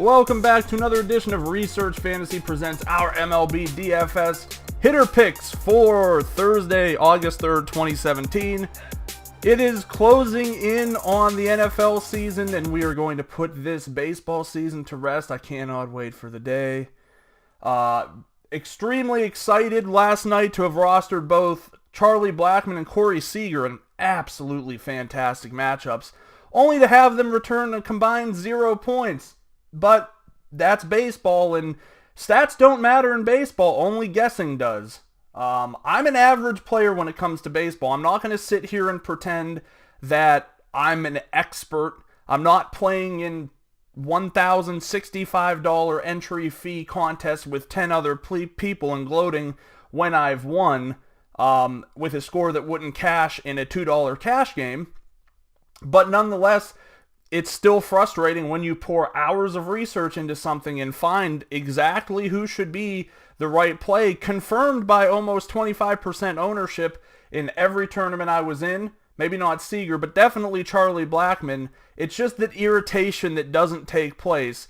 Welcome back to another edition of Research Fantasy presents our MLB DFS hitter picks for Thursday, August 3rd, 2017. It is closing in on the NFL season, and we are going to put this baseball season to rest. I cannot wait for the day. Extremely excited last night to have rostered both Charlie Blackmon and Corey Seager in absolutely fantastic matchups, only to have them return a combined 0 points. But that's baseball, and stats don't matter in baseball, only guessing does. I'm an average player when it comes to baseball. I'm not going to sit here and pretend that I'm an expert. I'm not playing in $1,065 entry fee contests with 10 other people and gloating when I've won with a score that wouldn't cash in a $2 cash game. But nonetheless, it's still frustrating when you pour hours of research into something and find exactly who should be the right play, confirmed by almost 25% ownership in every tournament I was in. Maybe not Seager, but definitely Charlie Blackmon. It's just that irritation that doesn't take place.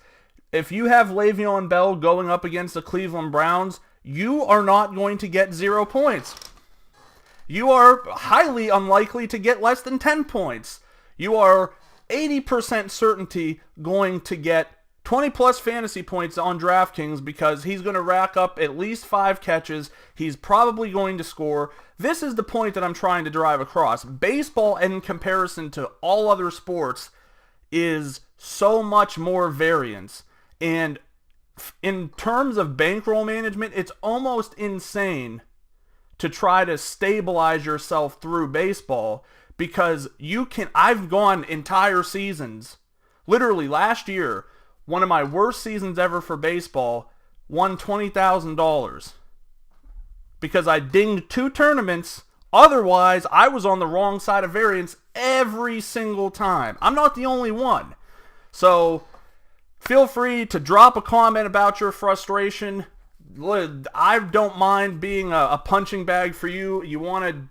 If you have Le'Veon Bell going up against the Cleveland Browns, you are not going to get 0 points. You are highly unlikely to get less than 10 points. You are 80% certainty going to get 20 plus fantasy points on DraftKings because he's going to rack up at least 5 catches. He's probably going to score. This is the point that I'm trying to drive across. Baseball, in comparison to all other sports, is so much more variance. And in terms of bankroll management, it's almost insane to try to stabilize yourself through baseball. Because I've gone entire seasons, literally last year, one of my worst seasons ever for baseball, won $20,000. Because I dinged 2 tournaments, otherwise I was on the wrong side of variance every single time. I'm not the only one. So, feel free to drop a comment about your frustration. I don't mind being a punching bag for you. You want to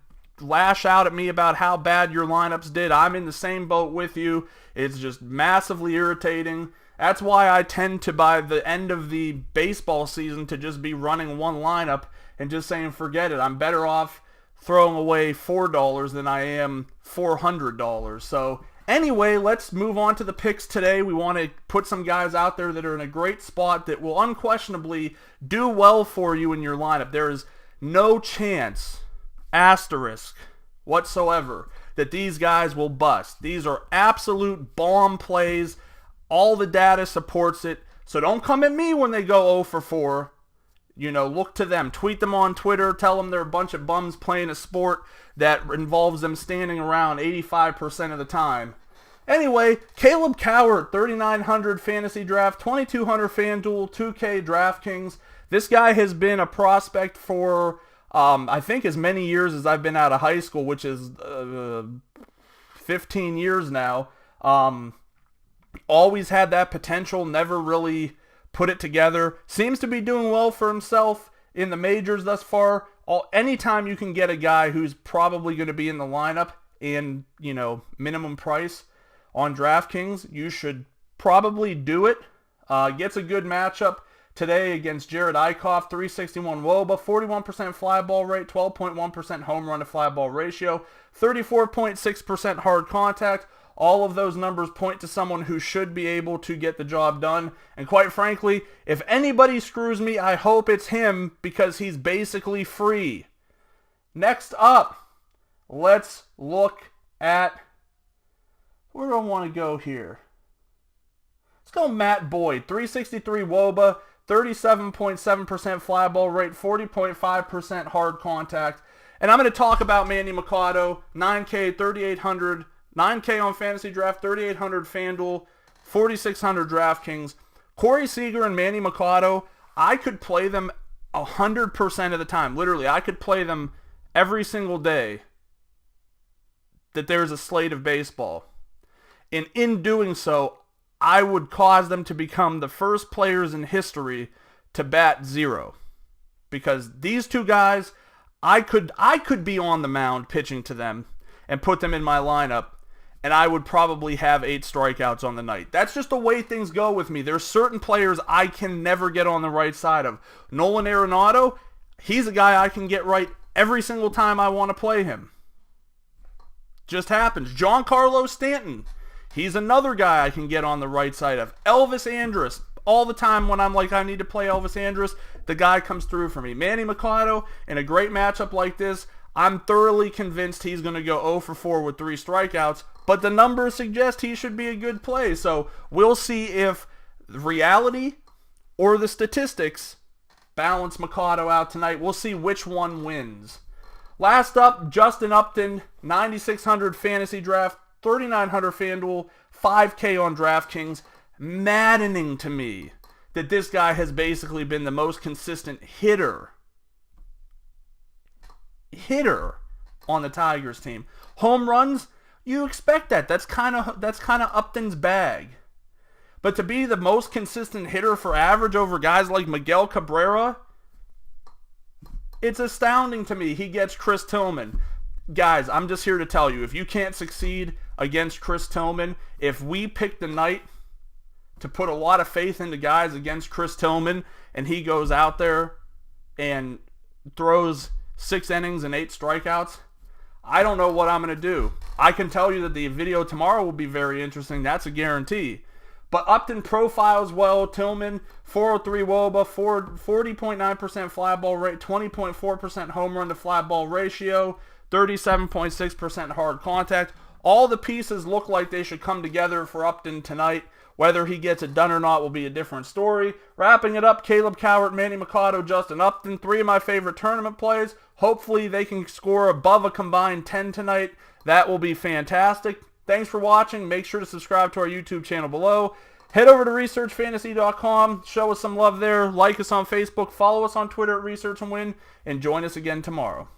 lash out at me about how bad your lineups did. I'm in the same boat with you. It's just massively irritating. That's why I tend to, by the end of the baseball season, to just be running one lineup and just saying forget it. I'm better off throwing away $4 than I am $400. So anyway, let's move on to the picks today. We want to put some guys out there that are in a great spot that will unquestionably do well for you in your lineup. There is no chance, asterisk whatsoever, that these guys will bust. These are absolute bomb plays. All the data supports it. So don't come at me when they go 0 for 4. Look to them. Tweet them on Twitter. Tell them they're a bunch of bums playing a sport that involves them standing around 85% of the time. Anyway, Kaleb Cowart, 3,900 fantasy draft, 2,200 FanDuel, 2K DraftKings. This guy has been a prospect for I think as many years as I've been out of high school, which is 15 years now. Always had that potential, never really put it together. Seems to be doing well for himself in the majors thus far. Anytime you can get a guy who's probably going to be in the lineup and, minimum price on DraftKings, you should probably do it. Gets a good matchup today against Jared Eichhoff, 361 WOBA, 41% fly ball rate, 12.1% home run to fly ball ratio, 34.6% hard contact. All of those numbers point to someone who should be able to get the job done. And quite frankly, if anybody screws me, I hope it's him because he's basically free. Next up, let's look at, where do I want to go here? Let's go Matt Boyd, 363 WOBA, 37.7% fly ball rate, 40.5% hard contact. And I'm going to talk about Manny Machado, 9K, 3,800, 9K on Fantasy Draft, 3,800 FanDuel, 4,600 DraftKings. Corey Seager and Manny Machado, I could play them 100% of the time. Literally, I could play them every single day that there's a slate of baseball. And in doing so, I would cause them to become the first players in history to bat 0. Because these two guys, I could be on the mound pitching to them and put them in my lineup and I would probably have 8 strikeouts on the night. That's just the way things go with me. There's certain players I can never get on the right side of. Nolan Arenado, he's a guy I can get right every single time I want to play him. Just happens. Giancarlo Stanton, he's another guy I can get on the right side of. Elvis Andrus, all the time when I'm like, I need to play Elvis Andrus, the guy comes through for me. Manny Machado, in a great matchup like this, I'm thoroughly convinced he's going to go 0 for 4 with 3 strikeouts, but the numbers suggest he should be a good play. So we'll see if reality or the statistics balance Machado out tonight. We'll see which one wins. Last up, Justin Upton, 9,600 fantasy draft, 3,900 FanDuel, 5K on DraftKings. Maddening to me that this guy has basically been the most consistent hitter on the Tigers team. Home runs, you expect that. That's kind of Upton's bag. But to be the most consistent hitter for average over guys like Miguel Cabrera, it's astounding to me. He gets Chris Tillman. Guys, I'm just here to tell you, if you can't succeed against Chris Tillman, if we pick the night to put a lot of faith into guys against Chris Tillman, and he goes out there and throws 6 innings and 8 strikeouts, I don't know what I'm going to do. I can tell you that the video tomorrow will be very interesting. That's a guarantee. But Upton profiles well. Tillman, 403 WOBA, 40.9% fly ball rate, 20.4% home run to fly ball ratio, 37.6% hard contact. All the pieces look like they should come together for Upton tonight. Whether he gets it done or not will be a different story. Wrapping it up, Kaleb Cowart, Manny Machado, Justin Upton, 3 of my favorite tournament plays. Hopefully they can score above a combined 10 tonight. That will be fantastic. Thanks for watching. Make sure to subscribe to our YouTube channel below. Head over to researchfantasy.com. Show us some love there. Like us on Facebook. Follow us on Twitter at Research and Win. And join us again tomorrow.